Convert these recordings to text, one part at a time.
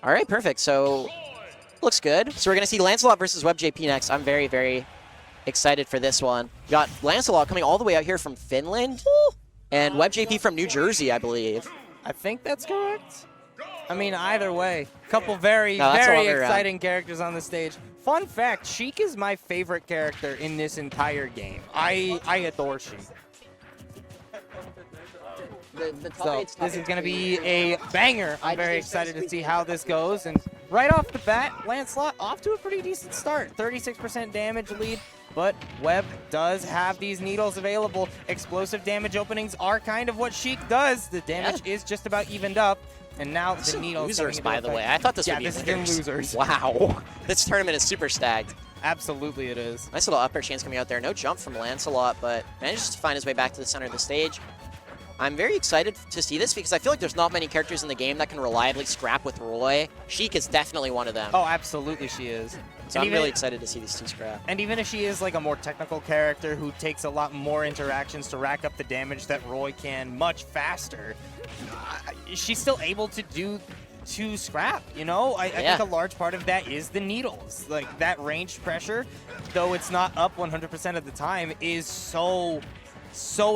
All right, perfect. So, looks good. So we're going to see Lancelot versus WebbJP next. I'm very, very excited for this one. We got Lancelot coming all the way out here from Finland, and WebbJP from New Jersey, I believe. I think that's correct. I mean, either way, couple very exciting characters on the stage. Fun fact, Sheik is my favorite character in this entire game. I adore Sheik. So this is going to be a banger. I'm very excited to see how this goes. And right off the bat, Lancelot off to a pretty decent start. 36% damage lead, but Webb does have these needles available. Explosive damage openings are kind of what Sheik does. The damage is just about evened up. And now the needles. Losers, by the way. I thought this would be losers. Wow. This tournament is super stacked. Absolutely it is. Nice little upper chance coming out there. No jump from Lancelot, but manages to find his way back to the center of the stage. I'm very excited to see this because I feel like there's not many characters in the game that can reliably scrap with Roy. Sheik is definitely one of them. Oh, absolutely she is. So I'm really excited to see these two scrap. And even if she is like a more technical character who takes a lot more interactions to rack up the damage that Roy can much faster, she's still able to scrap, you know? I think a large part of that is the needles. Like, that ranged pressure, though it's not up 100% of the time, is so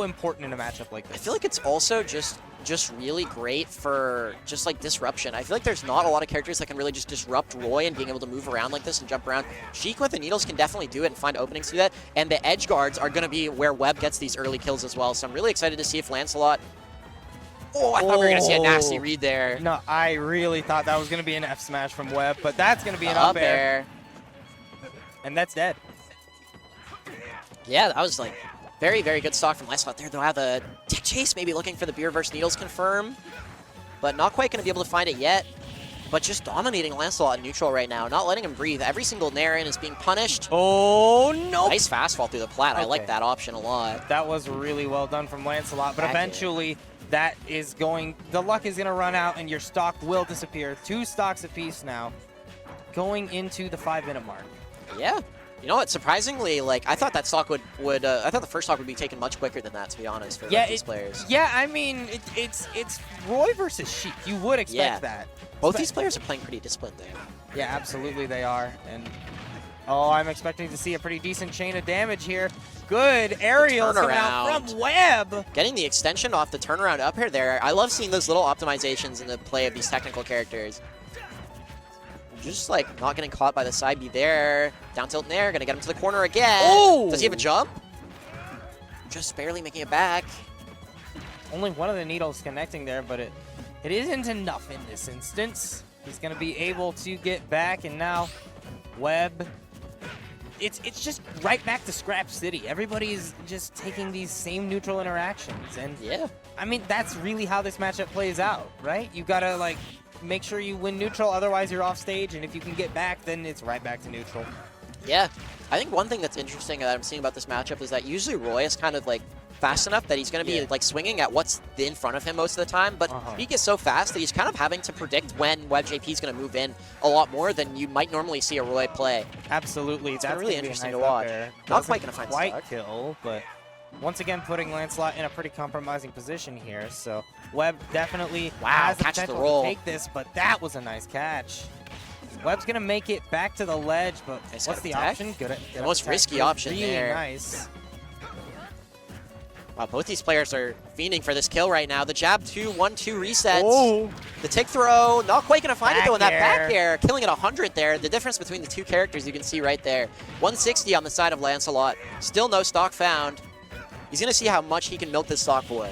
important in a matchup like this. I feel like it's also just really great for just like disruption. I feel like there's not a lot of characters that can really just disrupt Roy and being able to move around like this and jump around. Sheik with the needles can definitely do it and find openings to that. And the edge guards are going to be where Webb gets these early kills as well. So I'm really excited to see if Lancelot... Oh, I thought we were going to see a nasty read there. No, I really thought that was going to be an F smash from Webb, but that's going to be an up air. And that's dead. Yeah, that was like... Very, very good stock from Lancelot there. They'll have a tech chase, maybe looking for the beer versus needles confirm, but not quite going to be able to find it yet. But just dominating Lancelot in neutral right now, not letting him breathe. Every single nair-in is being punished. Oh, no. Nice fast fall through the plat. I like that option a lot. That was really well done from Lancelot, but eventually that is going, the luck is going to run out and your stock will disappear. 2 stocks apiece now, going into the 5-minute mark. Yeah. You know what? Surprisingly, like I thought that stock would I thought the first stock would be taken much quicker than that, to be honest, for these players. Yeah, I mean, it's Roy versus Sheik. You would expect that. Both these players are playing pretty disciplined there. Yeah, absolutely they are. And I'm expecting to see a pretty decent chain of damage here. Good aerials coming out from Webb. Getting the extension off the turnaround up here there. I love seeing those little optimizations in the play of these technical characters. Just like not getting caught by the side B there. Down tilt in there, gonna get him to the corner again. Oh! Does he have a jump? Just barely making it back. Only one of the needles connecting there, but it isn't enough in this instance. He's gonna be able to get back, and now Webb. It's just right back to Scrap City. Everybody's just taking these same neutral interactions, and I mean that's really how this matchup plays out, right? You gotta like make sure you win neutral, otherwise you're off stage, and if you can get back, then it's right back to neutral. Yeah, I think one thing that's interesting that I'm seeing about this matchup is that usually Roy is kind of like fast enough that he's going to be like swinging at what's in front of him most of the time, but Sheik is so fast that he's kind of having to predict when WebbJP is going to move in a lot more than you might normally see a Roy play. Absolutely. That's really interesting to watch. Not quite going to find the kill, but once again putting Lancelot in a pretty compromising position here, so Webb definitely has the potential to take this, but that was a nice catch. Webb's going to make it back to the ledge, but what's the option? The most risky option there. Nice. Wow, both these players are fiending for this kill right now. The jab 2, 1-2 resets. Oh. The tick throw, not quite going to find it though in that back air. Killing it 100 there. The difference between the two characters you can see right there. 160 on the side of Lancelot. Still no stock found. He's going to see how much he can milk this stock for.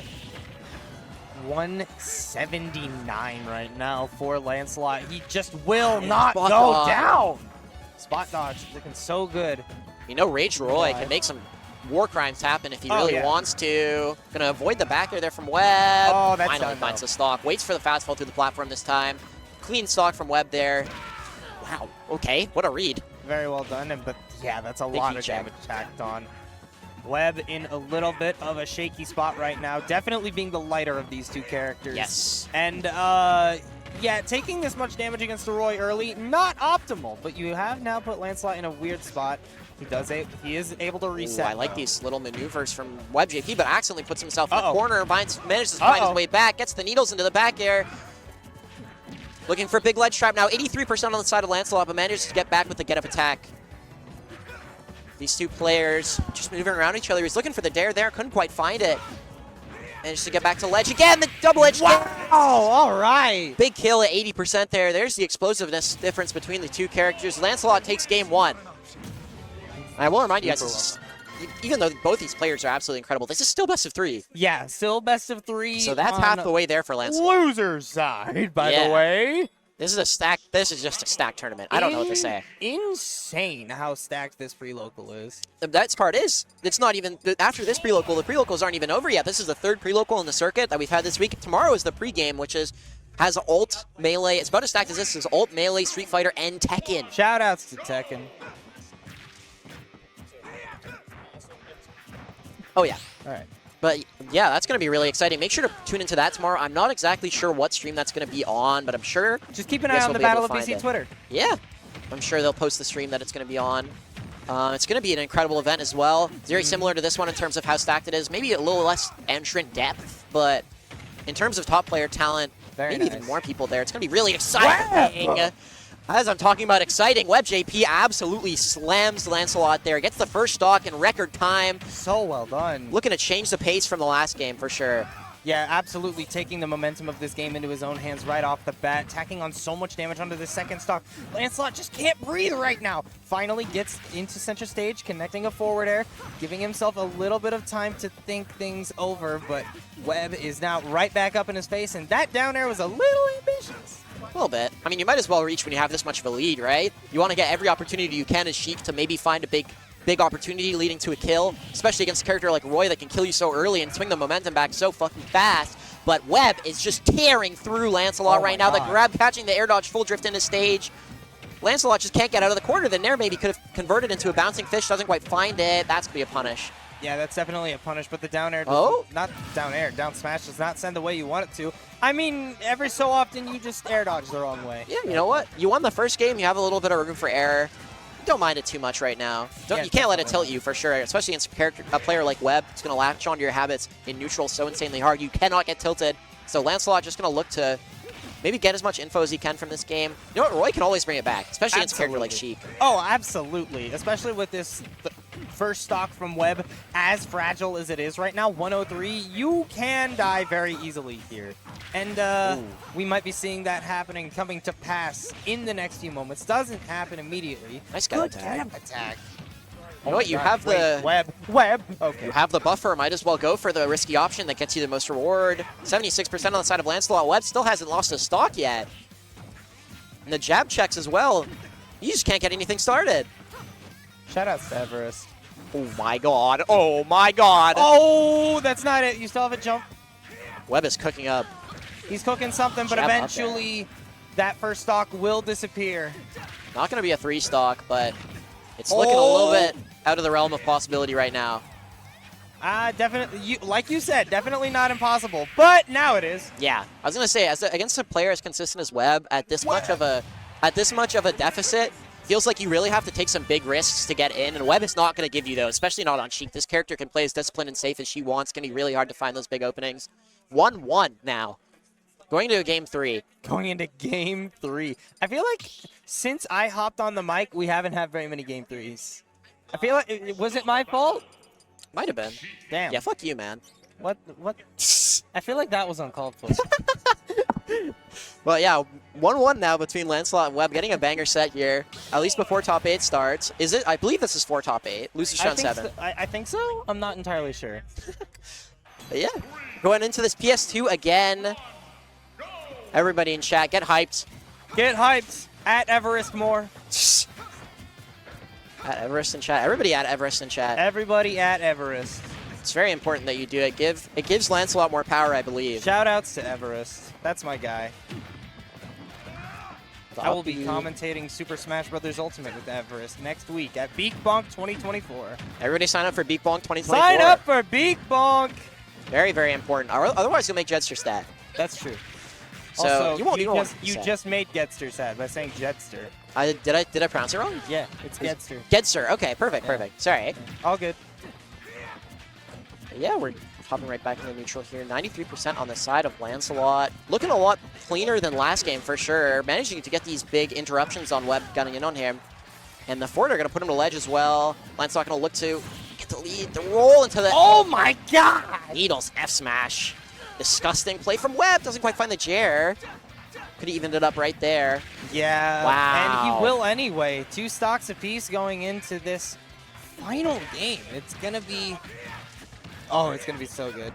179 right now for Lancelot. He just will not go down. Spot dodge looking so good. You know, Rage Roy can make some war crimes happen if he really wants to. Gonna avoid the back air there from Webb. Oh, that's finally finds the stock. Waits for the fast fall through the platform this time. Clean stock from Webb there. Wow. Okay, what a read. Very well done. But yeah, that's a lot of damage tacked on. Webb in a little bit of a shaky spot right now. Definitely being the lighter of these two characters. Yes. And yeah, taking this much damage against the Roy early, not optimal, but you have now put Lancelot in a weird spot. He is able to reset. Ooh, I like these little maneuvers from WebbJP, but accidentally puts himself in the corner, manages to find his way back, gets the needles into the back air. Looking for a big ledge trap now. 83% on the side of Lancelot, but manages to get back with the get-up attack. These two players just moving around each other. He's looking for the dare there. Couldn't quite find it. Managed to get back to ledge again. The double edge. Wow! All right. Big kill at 80% there. There's the explosiveness difference between the two characters. Lancelot takes game 1. I will remind you guys, even though both these players are absolutely incredible, this is still best of 3. Yeah, still best of 3. So that's half the way there for Lancelot. Loser's side, by the way. This is a stack. This is just a stacked tournament. I don't know what to say. Insane how stacked this pre-local is. The best part is, it's not even, after this pre-local, the pre-locals aren't even over yet. This is the 3rd pre-local in the circuit that we've had this week. Tomorrow is the pre-game, which has ult, melee. It's about as stacked as this is ult, melee, Street Fighter, and Tekken. Shoutouts to Tekken. Oh, yeah. All right. But yeah, that's going to be really exciting. Make sure to tune into that tomorrow. I'm not exactly sure what stream that's going to be on, but I'm sure. Just keep an eye on the Battle of BC Twitter. Yeah. I'm sure they'll post the stream that it's going to be on. It's going to be an incredible event as well. It's very similar to this one in terms of how stacked it is. Maybe a little less entrant depth, but in terms of top player talent, maybe even more people there. It's going to be really exciting. Wow. As I'm talking about exciting, WebbJP absolutely slams Lancelot there. Gets the first stock in record time. So well done. Looking to change the pace from the last game for sure. Yeah, absolutely taking the momentum of this game into his own hands right off the bat, tacking on so much damage onto the second stock. Lancelot just can't breathe right now. Finally gets into center stage, connecting a forward air, giving himself a little bit of time to think things over, but Webb is now right back up in his face, and that down air was a little ambitious. A little bit. I mean, you might as well reach when you have this much of a lead, right? You want to get every opportunity you can as Sheik to maybe find a big opportunity leading to a kill, especially against a character like Roy that can kill you so early and swing the momentum back so fucking fast. But Webb is just tearing through Lancelot right now. The grab catching the air dodge full drift into stage. Lancelot just can't get out of the corner. The Nair maybe could have converted into a bouncing fish, doesn't quite find it. That's going to be a punish. Yeah, that's definitely a punish, but the down air, not down air, down smash does not send the way you want it to. I mean, every so often you just air dodge the wrong way. Yeah, you know what? You won the first game, you have a little bit of room for error. Don't mind it too much right now. You can't let it tilt you for sure, especially against a player like Webb. It's going to latch onto your habits in neutral so insanely hard. You cannot get tilted. So Lancelot just going to look to maybe get as much info as he can from this game. You know what? Roy can always bring it back, especially against a character like Sheik. Oh, absolutely. Especially with this first stock from Webb, as fragile as it is right now, 103, you can die very easily here. And we might be seeing that coming to pass in the next few moments. Doesn't happen immediately. Nice guy attack. You know what? You have the Webb. Okay. You have the buffer. Might as well go for the risky option that gets you the most reward. 76% on the side of Lancelot. Webb still hasn't lost a stock yet. And the jab checks as well. You just can't get anything started. Shoutouts to Everest. Oh my god. Oh my god. Oh, that's not it. You still have a jump. Webb is cooking up. He's cooking something, but eventually that first stock will disappear. Not going to be a 3 stock, but it's looking a little bit out of the realm of possibility right now. Definitely, like you said, definitely not impossible, but now it is. Yeah, I was going to say, against a player as consistent as Webb, at this much of a deficit, feels like you really have to take some big risks to get in, and Webb is not going to give you those, especially not on Sheik. This character can play as disciplined and safe as she wants. It's going to be really hard to find those big openings. 1-1 now. Going into Game 3. Going into Game 3. I feel like since I hopped on the mic, we haven't had very many Game 3s. I feel like, was it my fault? Might have been. Damn. Yeah, fuck you, man. What? I feel like that was uncalled for. Well, yeah, 1-1 now between Lancelot and Webb, getting a banger set here, at least before top 8 starts. Is it? I believe this is for top 8. Losers round 7. I think so. I'm not entirely sure. But yeah, going into this PS2 again. Everybody in chat, get hyped. Get hyped at Everest more. At Everest in chat. Everybody at Everest in chat. Everybody at Everest. It's very important that you do it. It gives Lancelot more power, I believe. Shoutouts to Everest. That's my guy. I will be commentating Super Smash Bros. Ultimate with Everest next week at Beak Bonk 2024. Everybody sign up for Beak Bonk 2024. Sign up for Beak Bonk! Very, very important. Otherwise, you'll make Jetster stat. That's true. So also, you just made Getster sad by saying Jetster. Did I pronounce it wrong? Yeah, it's Getster. Getster. Okay, perfect, perfect. Sorry. All good. Yeah, we're Hopping right back into neutral here. 93% on the side of Lancelot. Looking a lot cleaner than last game for sure. Managing to get these big interruptions on Webb gunning in on him. And the forward are going to put him to ledge as well. Lancelot going to look to get the lead. The roll into the... Oh my god! Needles F smash. Disgusting play from Webb. Doesn't quite find the Jer. Could have evened it up right there. Yeah. Wow. And he will anyway. 2 stocks apiece going into this final game. It's going to be... Oh, it's going to be so good.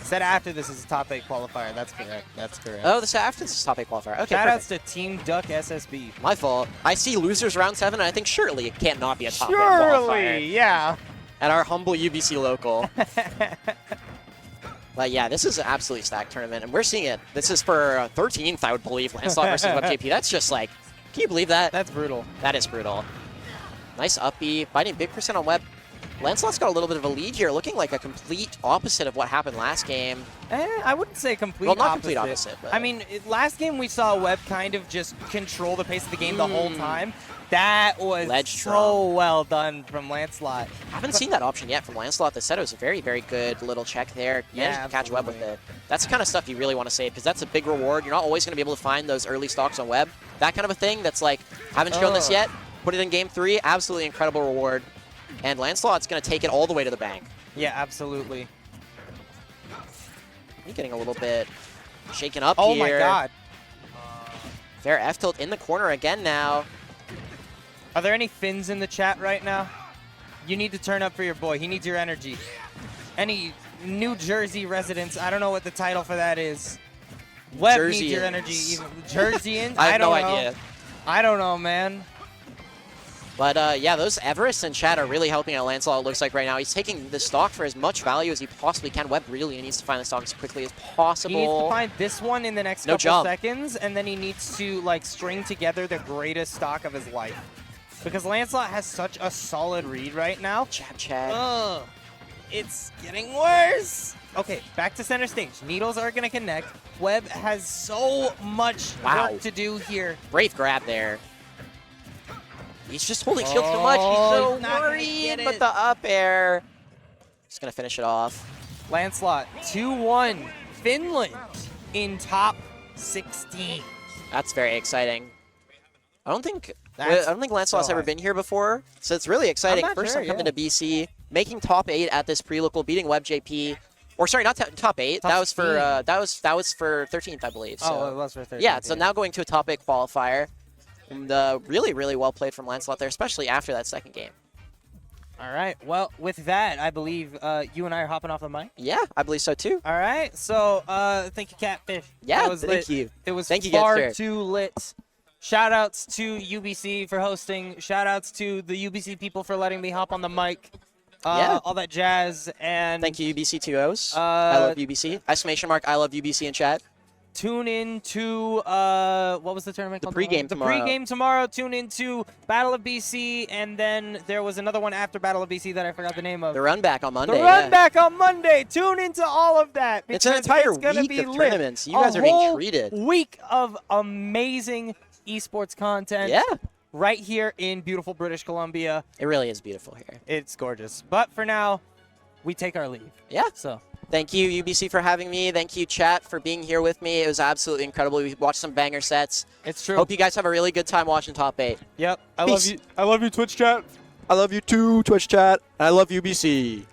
Said after this is a top 8 qualifier. That's correct. That's correct. Oh, this after this is top 8 qualifier. Okay, Shoutouts to Team Duck SSB. My fault. I see losers round 7, and I think surely it can't not be a top 8 Surely, qualifier. yeah. At our humble UBC local. But yeah, this is an absolutely stacked tournament, and we're seeing it. This is for 13th, I would believe, Lancelot versus WebbJP. That's just like, can you believe that? That's brutal. That is brutal. Nice up B, biting big percent on Webb. Lancelot's got a little bit of a lead here, looking like a complete opposite of what happened last game. I wouldn't say complete Well, not opposite. complete opposite, but... I mean, last game we saw Webb kind of just control the pace of the game the whole time. That was Ledge so drum. well done from Lancelot. Haven't seen that option yet from Lancelot. The set was a very, very good little check there. Managed to catch Webb with it. That's the kind of stuff you really want to save, because that's a big reward. You're not always going to be able to find those early stocks on Webb. That kind of a thing that's like, haven't shown this yet, put it in game 3, absolutely incredible reward. And Lancelot's going to take it all the way to the bank. Yeah, absolutely. He's getting a little bit shaken up Oh here. my god. Fair F tilt in the corner again now. Are there any Finns in the chat right now? You need to turn up for your boy. He needs your energy. Any New Jersey residents? I don't know what the title for that is. Webb needs your energy. Even Jerseyans? I have don't no know. idea. I don't know, man. But yeah, those Everest and chat are really helping out Lancelot, it looks like right now. He's taking the stock for as much value as he possibly can. Webb really needs to find the stock as quickly as possible. He needs to find this one in the next couple seconds, and then he needs to like string together the greatest stock of his life. Because Lancelot has such a solid read right now. Chad. Ugh. It's getting worse. Okay, back to center stage. Needles are going to connect. Webb has so much work to do here. Brave grab there. He's just holding shield too much. He's so not worried, but the up air. Just going to finish it off. Lancelot, 2-1. Finland in top 16. That's very exciting. I don't think Lancelot's ever been here before, so it's really exciting. First time coming to BC, making top 8 at this pre-local, beating WebbJP. Or sorry, not top 8. That was for that was for 13th, I believe. So. Oh, it was for 13th. Yeah, so now going to a top 8 qualifier. And, really, really well played from Lancelot there, especially after that second game. All right. Well, with that, I believe you and I are hopping off the mic. Yeah, I believe so too. All right. So thank you, Catfish. Yeah, was thank lit. you. It was thank you, far too lit. Shout-outs to UBC for hosting. Shout-outs to the UBC people for letting me hop on the mic. All that jazz. And thank you, UBC2Os. I love UBC. Exclamation mark, I love UBC in chat. Tune in to, what was the tournament called? The pregame tomorrow. The pregame tomorrow. Tune in to Battle of BC, and then there was another one after Battle of BC that I forgot the name of. The run back on Monday. The run back on Monday. Tune into all of that. It's an entire week of tournaments. You guys are being treated. Week of amazing esports content. Yeah. Right here in beautiful British Columbia. It really is beautiful here. It's gorgeous. But for now, we take our leave. Yeah. So. Thank you, UBC, for having me. Thank you, chat, for being here with me. It was absolutely incredible. We watched some banger sets. It's true. Hope you guys have a really good time watching Top 8. Yep. Peace. I love you, Twitch chat. I love you too, Twitch chat. I love UBC.